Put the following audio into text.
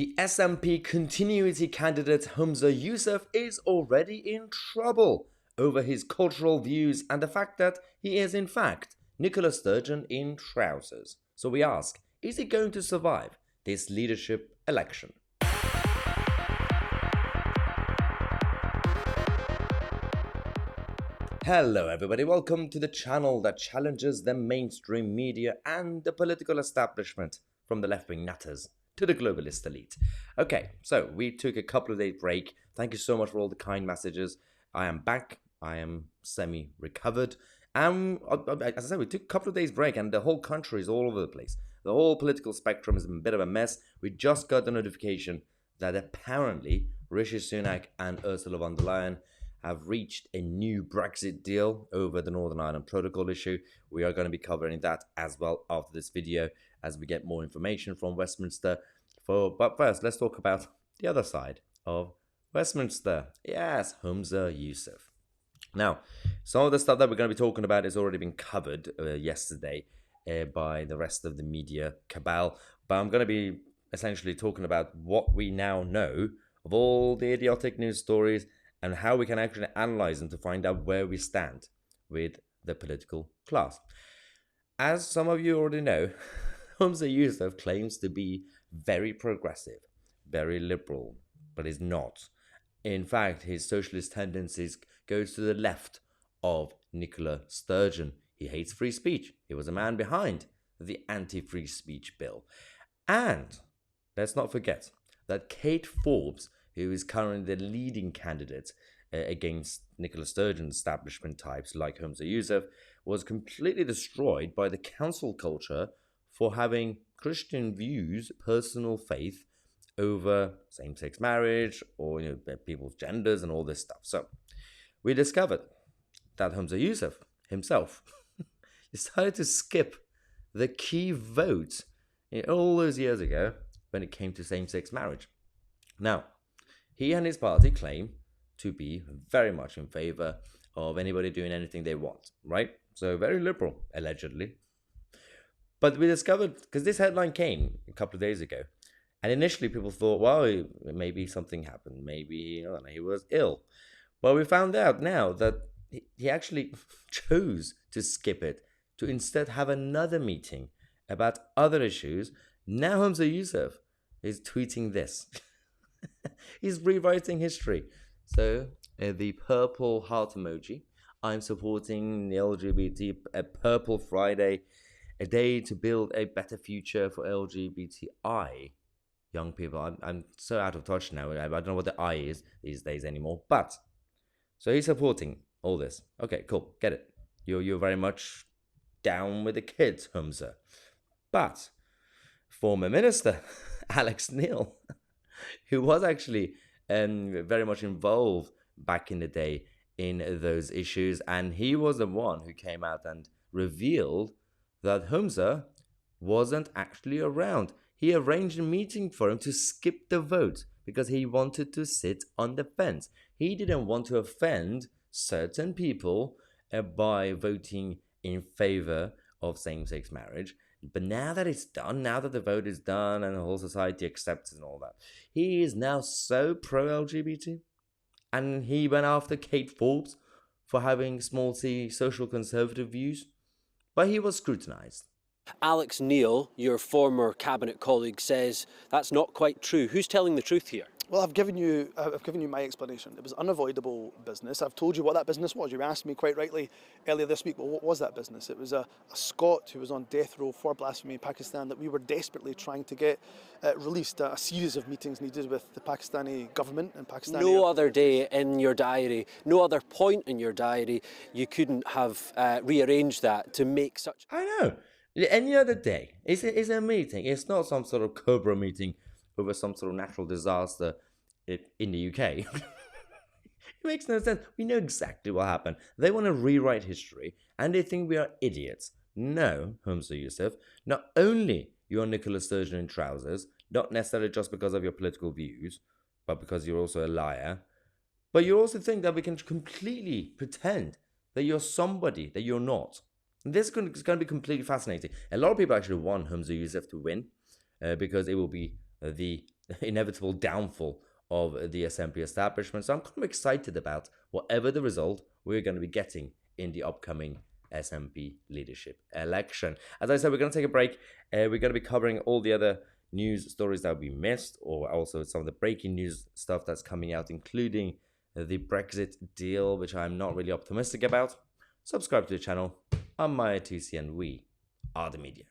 The SNP continuity candidate Humza Yousaf is already in trouble over his cultural views and the fact that he is in fact Nicola Sturgeon in trousers. So we ask, is he going to survive this leadership election? Hello everybody, welcome to the channel that challenges the mainstream media and the political establishment, from the left-wing nutters to the globalist elite. Okay, so we took a couple of days break. Thank you so much for all the kind messages. I am back. I am semi-recovered. As I said, we took a couple of days break and the whole country is all over the place. The whole political spectrum is a bit of a mess. We just got the notification that apparently Rishi Sunak and Ursula von der Leyen have reached a new Brexit deal over the Northern Ireland Protocol issue. We are going to be covering that as well after this video as we get more information from Westminster. But first, let's talk about the other side of Westminster. Yes, Humza Yousaf. Now, some of the stuff that we're going to be talking about has already been covered yesterday by the rest of the media cabal. But I'm going to be essentially talking about what we now know of all the idiotic news stories and how we can actually analyze them to find out where we stand with the political class. As some of you already know, Humza Yousaf claims to be very progressive, very liberal, but is not. In fact, his socialist tendencies goes to the left of Nicola Sturgeon. He hates free speech. He was a man behind the anti-free speech bill. And let's not forget that Kate Forbes, who is currently the leading candidate against Nicola Sturgeon's establishment types like Humza Yousaf, was completely destroyed by the cancel culture for having Christian views, personal faith, over same-sex marriage or people's genders and all this stuff. So we discovered that Humza Yousaf himself decided to skip the key vote all those years ago when it came to same-sex marriage. Now, he and his party claim to be very much in favor of anybody doing anything they want, right? So very liberal, allegedly. But we discovered, because this headline came a couple of days ago, and initially people thought, well, maybe something happened. Maybe he was ill. Well, we found out now that he actually chose to skip it, to instead have another meeting about other issues. Now Humza Yousaf is tweeting this. He's rewriting history. So the purple heart emoji. I'm supporting the LGBT, a Purple Friday, a day to build a better future for LGBTI young people. I'm so out of touch now. I don't know what the I is these days anymore. But so he's supporting all this. Okay, cool. Get it. You're very much down with the kids, Humza. But former minister Alex Neil, who was actually very much involved back in the day in those issues, and he was the one who came out and revealed that Humza wasn't actually around. He arranged a meeting for him to skip the vote because he wanted to sit on the fence. He didn't want to offend certain people by voting in favor of same-sex marriage. But now that it's done, now that the vote is done and the whole society accepts it and all that, he is now so pro-LGBT. And he went after Kate Forbes for having small c social conservative views. But he was scrutinized. Alex Neil, your former cabinet colleague, says that's not quite true. Who's telling the truth here? Well, I've given you my explanation. It was unavoidable business. I've told you what that business was. You asked me quite rightly earlier this week, well, what was that business? It was a Scot who was on death row for blasphemy in Pakistan that we were desperately trying to get released. A series of meetings needed with the Pakistani government and Pakistani... No other day in your diary, no other point in your diary, you couldn't have rearranged that to make such... I know. Any other day. It's a meeting. It's not some sort of Cobra meeting over some sort of natural disaster in the UK. It makes no sense. We know exactly what happened. They want to rewrite history and they think we are idiots. No, Humza Yousaf, not only you're Nicola Sturgeon in trousers, not necessarily just because of your political views, but because you're also a liar, but you also think that we can completely pretend that you're somebody that you're not. And this is going to be completely fascinating. A lot of people actually want Humza Yousaf to win because it will be the inevitable downfall of the SNP establishment. So I'm kind of excited about whatever the result we're going to be getting in the upcoming SNP leadership election. As I said, we're going to take a break. We're going to be covering all the other news stories that we missed, or also some of the breaking news stuff that's coming out, including the Brexit deal, which I'm not really optimistic about. Subscribe to the channel. I'm Mahyar, Tousi, and we are the media.